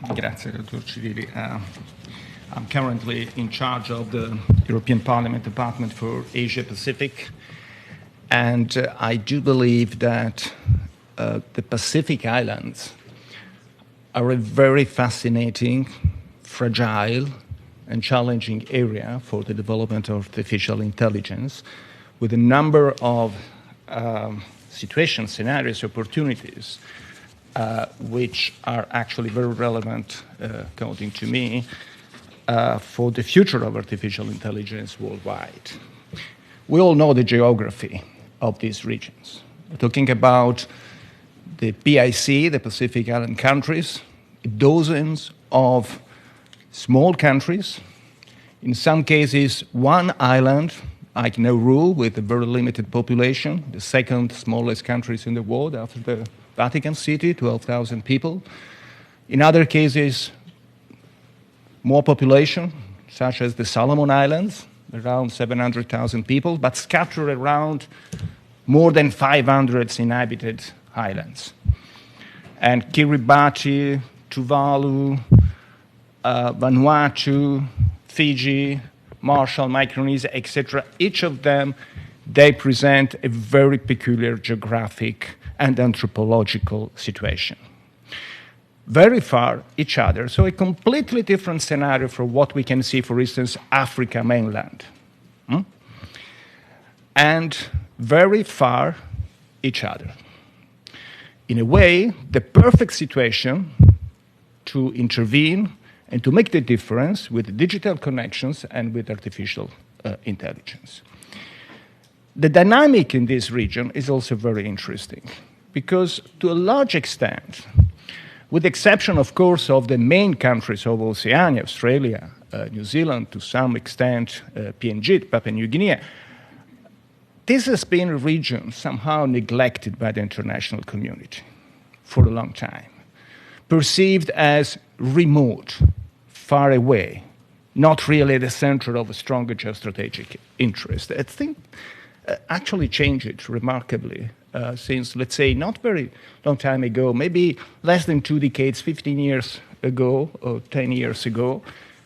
Grazie, Dr. Civili. I'm currently in charge of the European Parliament Department for Asia Pacific, and I do believe that the Pacific Islands are a very fascinating, fragile, and challenging area for the development of artificial intelligence, with a number of situations, scenarios, opportunities, which are actually very relevant, according to me, for the future of artificial intelligence worldwide. We all know the geography of these regions. We're talking about the PIC, the Pacific Island countries, dozens of small countries, in some cases one island, like Nauru, with a very limited population, the second smallest countries in the world after the Vatican City, 12,000 people. In other cases, more population, such as the Solomon Islands, around 700,000 people, but scattered around more than 500 inhabited islands. And Kiribati, Tuvalu, Vanuatu, Fiji, Marshall, Micronesia, etc., each of them, they present a very peculiar geographic and anthropological situation. Very far each other, so a completely different scenario from what we can see, for instance, Africa mainland. And very far each other. In a way, the perfect situation to intervene and to make the difference with digital connections and with artificial intelligence. The dynamic in this region is also very interesting because, to a large extent, with the exception, of course, of the main countries of Oceania, Australia, New Zealand, to some extent PNG, Papua New Guinea, this has been a region somehow neglected by the international community for a long time, perceived as remote, far away, not really the center of a stronger geostrategic interest. I think actually changed remarkably since, let's say, not very long time ago, maybe less than 2 decades, 15 years ago or 10 years ago,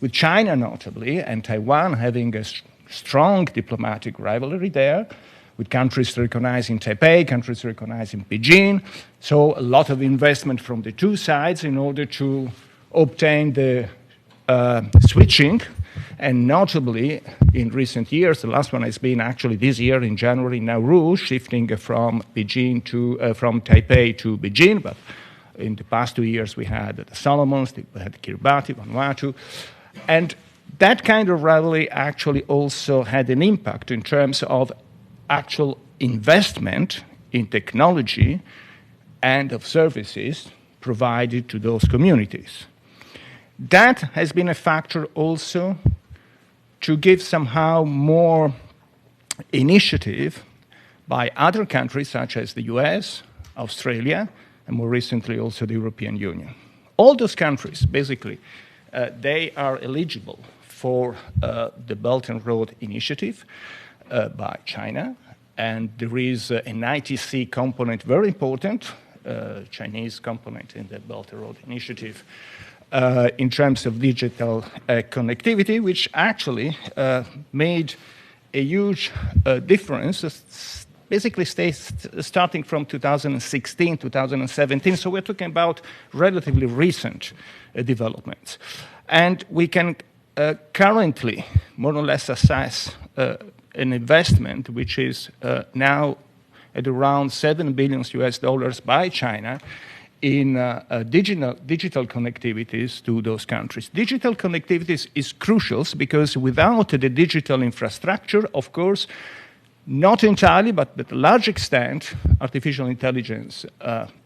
with China notably and Taiwan having a strong diplomatic rivalry there, with countries recognizing Taipei, countries recognizing Beijing. So a lot of investment from the two sides in order to obtain the switching. And notably, in recent years, the last one has been actually this year in January, Nauru, shifting from Taipei to Beijing. But in the past 2 years, we had the Solomons, we had Kiribati, Vanuatu. And that kind of rivalry actually also had an impact in terms of actual investment in technology and of services provided to those communities. That has been a factor also to give somehow more initiative by other countries such as the US, Australia, and more recently also the European Union. All those countries, basically, they are eligible for the Belt and Road Initiative by China, and there is an ITC component, very important, Chinese component in the Belt and Road Initiative, in terms of digital connectivity, which actually made a huge difference, basically starting from 2016, 2017. So we're talking about relatively recent developments. And we can currently more or less assess an investment which is now at around $7 billion US by China in digital connectivities to those countries. Digital connectivities is crucial because without the digital infrastructure, of course, not entirely, but to a large extent, artificial intelligence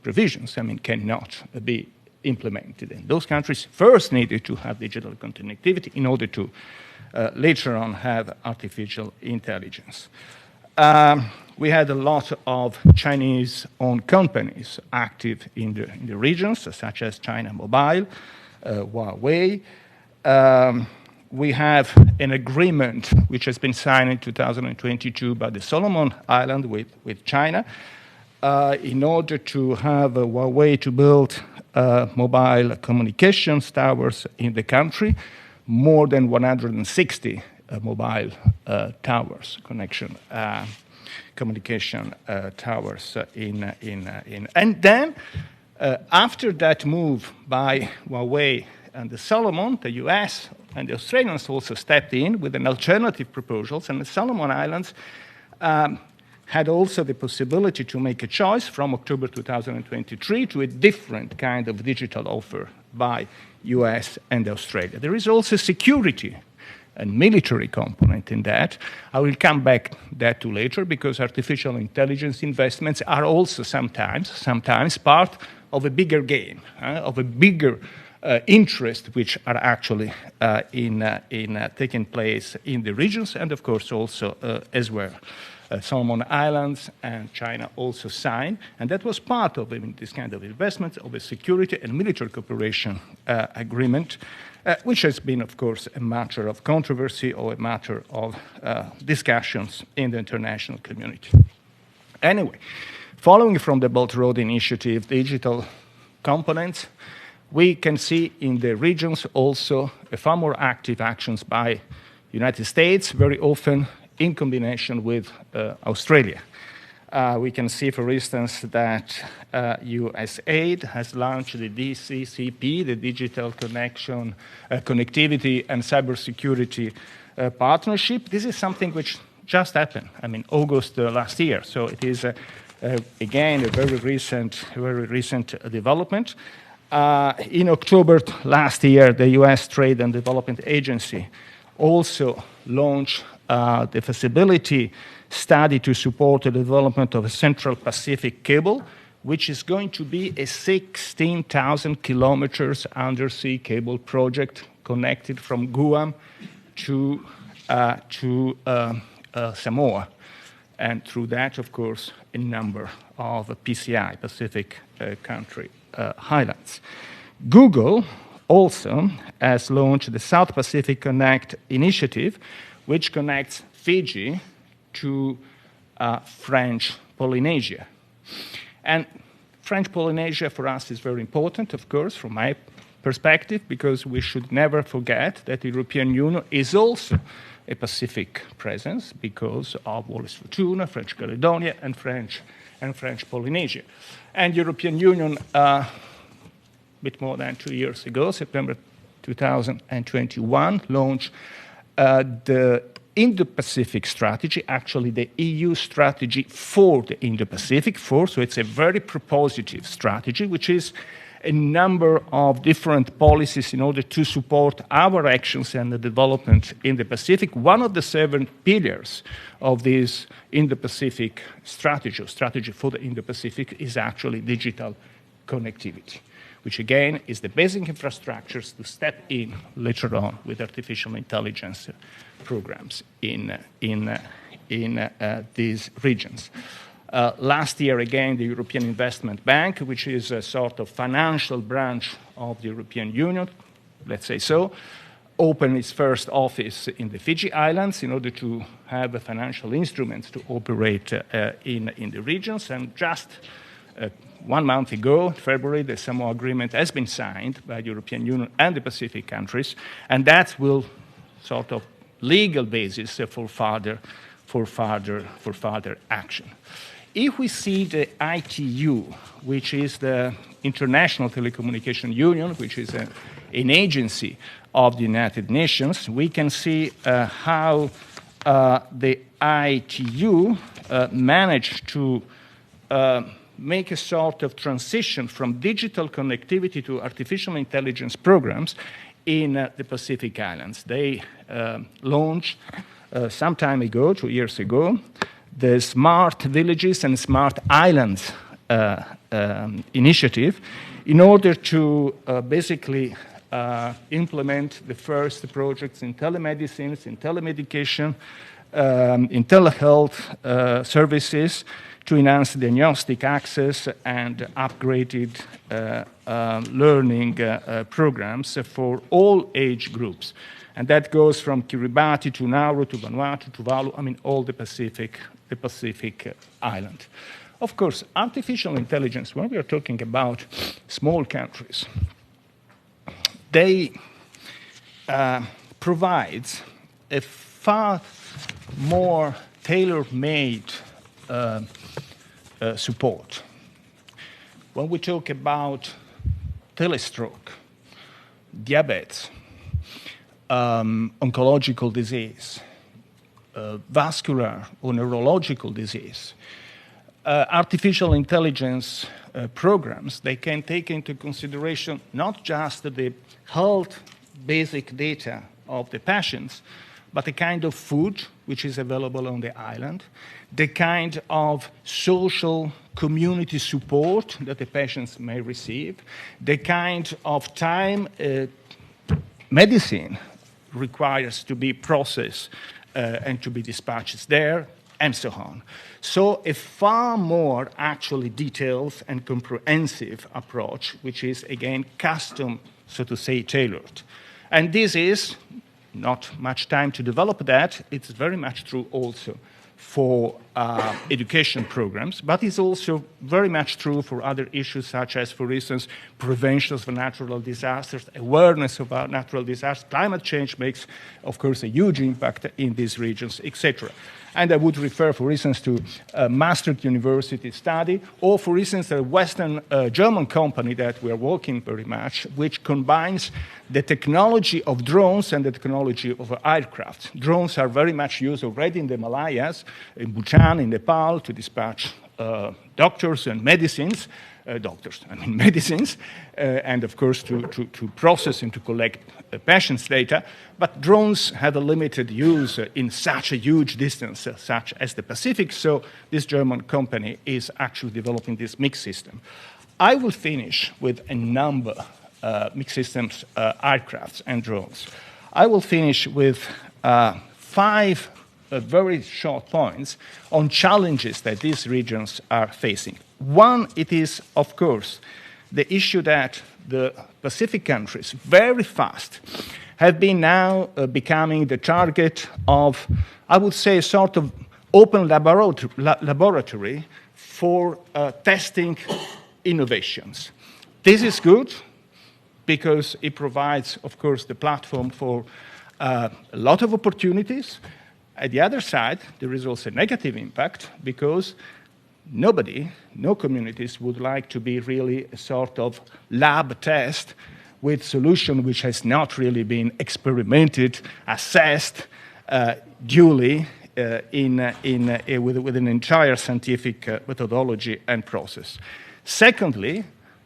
provisions, cannot be implemented. And those countries first needed to have digital connectivity in order to later on have artificial intelligence. We had a lot of Chinese-owned companies active in the regions, such as China Mobile, Huawei. We have an agreement which has been signed in 2022 by the Solomon Islands with China in order to have Huawei to build mobile communications towers in the country, more than 160 mobile towers, communication towers and then after that move by Huawei and the Solomon, the US and the Australians also stepped in with an alternative proposals, and the Solomon Islands had also the possibility to make a choice from October 2023 to a different kind of digital offer by US and Australia. There is also security and military component in that. I will come back that to later, because artificial intelligence investments are also sometimes part of a bigger game, of a bigger interest which are actually taking place in the regions, and of course also as well. Solomon Islands and China also signed, and that was part of this kind of investment of a security and military cooperation agreement, which has been, of course, a matter of controversy or a matter of discussions in the international community. Anyway, following from the Belt Road Initiative digital components, we can see in the regions also a far more active actions by United States, very often in combination with Australia. We can see, for instance, that USAID has launched the DCCP, the Digital Connectivity and Cybersecurity Partnership. This is something which just happened, August last year. So it is, again, a very recent development. In October last year, the US Trade and Development Agency also launched the feasibility study to support the development of a Central Pacific cable, which is going to be a 16,000 kilometers undersea cable project connected from Guam to Samoa. And through that, of course, a number of PCI, Pacific country highlights. Google also has launched the South Pacific Connect initiative, which connects Fiji to French Polynesia. And French Polynesia for us is very important, of course, from my perspective, because we should never forget that the European Union is also a Pacific presence because of Wallis Futuna, French Caledonia, and French Polynesia. And European Union, a bit more than 2 years ago, September 2021, launched the Indo-Pacific strategy, actually the EU strategy for the Indo-Pacific, so it's a very propositive strategy, which is a number of different policies in order to support our actions and the development in the Pacific. One of the 7 pillars of this Indo-Pacific strategy, or strategy for the Indo-Pacific, is actually digital connectivity, which again is the basic infrastructures to step in later on with artificial intelligence programs in these regions. Last year, again, the European Investment Bank, which is a sort of financial branch of the European Union, let's say so, opened its first office in the Fiji Islands in order to have financial instruments to operate in the regions. And just 1 month ago, February, the Samoa Agreement has been signed by the European Union and the Pacific countries, and that will sort of legal basis for further action. If we see the ITU, which is the International Telecommunication Union, which is an agency of the United Nations, we can see how the ITU managed to make a sort of transition from digital connectivity to artificial intelligence programs in the Pacific Islands. They launched some time ago, 2 years ago, the Smart Villages and Smart Islands initiative in order to basically implement the first projects in telemedicine, in telemedication, in telehealth services to enhance diagnostic access and upgraded learning programs for all age groups. And that goes from Kiribati to Nauru to Vanuatu to Tuvalu, all the Pacific island. Of course, artificial intelligence, when we are talking about small countries, they provide a far more tailor-made support. When we talk about telestroke, diabetes, oncological disease, vascular or neurological disease, artificial intelligence programs, they can take into consideration not just the health basic data of the patients, but the kind of food which is available on the island, the kind of social community support that the patients may receive, the kind of time medicine requires to be processed and to be dispatched there, and so on. So a far more actually detailed and comprehensive approach, which is, again, custom, so to say, tailored. And this is not much time to develop that. It's very much true also for education programs, but it's also very much true for other issues such as, for instance, prevention of natural disasters, awareness about natural disasters. Climate change makes, of course, a huge impact in these regions, etc. And I would refer, for instance, to a Maastricht University study, or, for instance, a Western German company that we are working very much, which combines the technology of drones and the technology of aircraft. Drones are very much used already in the Himalayas, in Bhutan, in Nepal, to dispatch doctors and medicines, medicines, and of course to process and to collect patients' data. But drones have a limited use in such a huge distance, such as the Pacific, so this German company is actually developing this mixed system. I will finish with a number mixed systems aircrafts and drones. I will finish with 5 very short points on challenges that these regions are facing. One, it is, of course, the issue that the Pacific countries very fast have been now becoming the target of, I would say, a sort of open laboratory for testing innovations. This is good because it provides, of course, the platform for a lot of opportunities. At the other side, there is also a negative impact because nobody, no communities would like to be really a sort of lab test with solution which has not really been experimented, assessed duly with an entire scientific methodology and process. Secondly,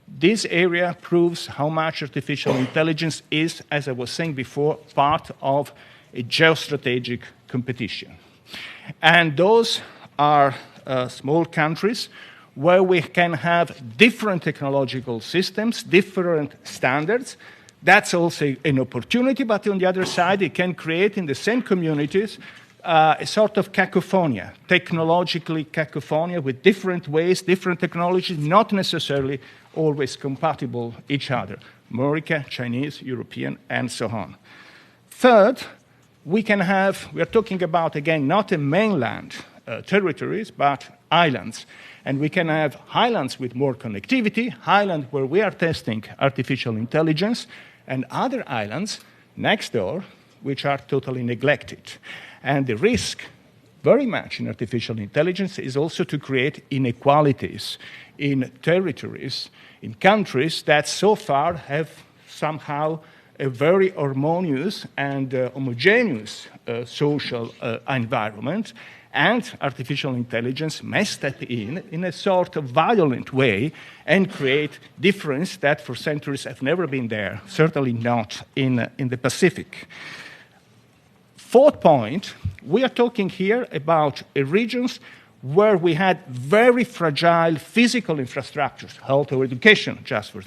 this area proves how much artificial intelligence is, as I was saying before, part of a geostrategic competition. And those are small countries where we can have different technological systems, different standards. That's also an opportunity, but on the other side, it can create in the same communities a sort of cacophonia, technologically cacophonia with different ways, different technologies, not necessarily always compatible each other. American, Chinese, European, and so on. Third, we are talking about, again, not a mainland territories, but islands. And we can have islands with more connectivity, islands where we are testing artificial intelligence, and other islands next door which are totally neglected. And the risk very much in artificial intelligence is also to create inequalities in territories, in countries that so far have somehow a very harmonious and homogeneous social environment, and artificial intelligence may step in a sort of violent way and create difference that for centuries have never been there, certainly not in the Pacific. Fourth point, we are talking here about regions where we had very fragile physical infrastructures, health or education, just for.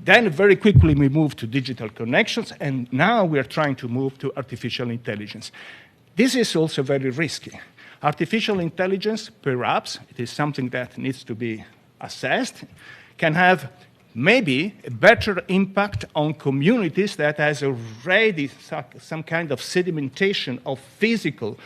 Then very quickly we moved to digital connections, and now we are trying to move to artificial intelligence. This is also very risky. Artificial intelligence, perhaps, it is something that needs to be assessed, can have maybe a better impact on communities that has already some kind of sedimentation of physical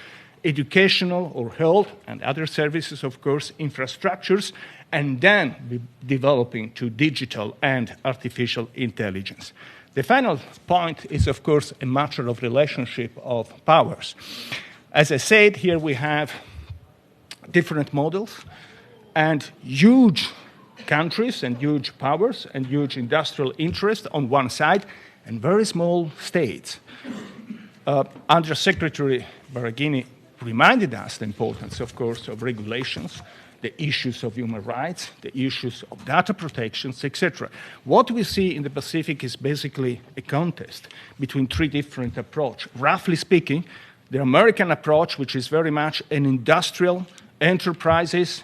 educational or health and other services, of course, infrastructures, and then developing to digital and artificial intelligence. The final point is, of course, a matter of relationship of powers. As I said, here we have different models and huge countries and huge powers and huge industrial interest on one side and very small states. Under-Secretary Baragini reminded us the importance, of course, of regulations, the issues of human rights, the issues of data protections, etc. What we see in the Pacific is basically a contest between three different approaches. Roughly speaking, the American approach, which is very much an industrial, enterprises,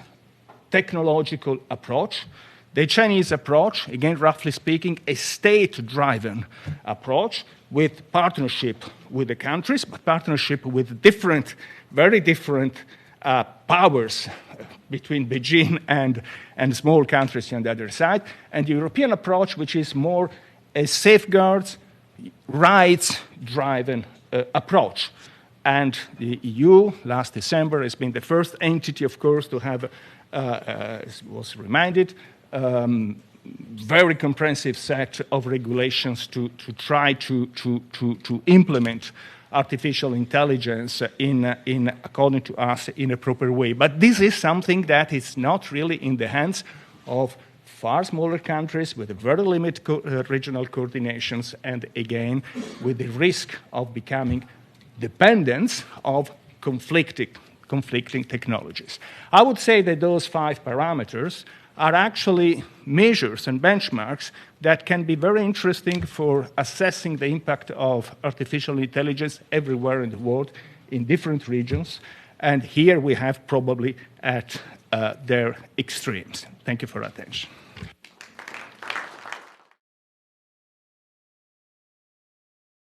technological approach. The Chinese approach, again, roughly speaking, a state-driven approach with partnership with the countries, but partnership with different, very different powers between Beijing and small countries on the other side. And the European approach, which is more a safeguards, rights-driven approach. And the EU, last December, has been the first entity, of course, to have, was reminded, very comprehensive set of regulations to try to implement artificial intelligence according to us, in a proper way. But this is something that is not really in the hands of far smaller countries with very limited regional coordinations, and again, with the risk of becoming dependent of conflicting technologies. I would say that those 5 parameters are actually measures and benchmarks that can be very interesting for assessing the impact of artificial intelligence everywhere in the world, in different regions. And here we have probably at their extremes. Thank you for your attention.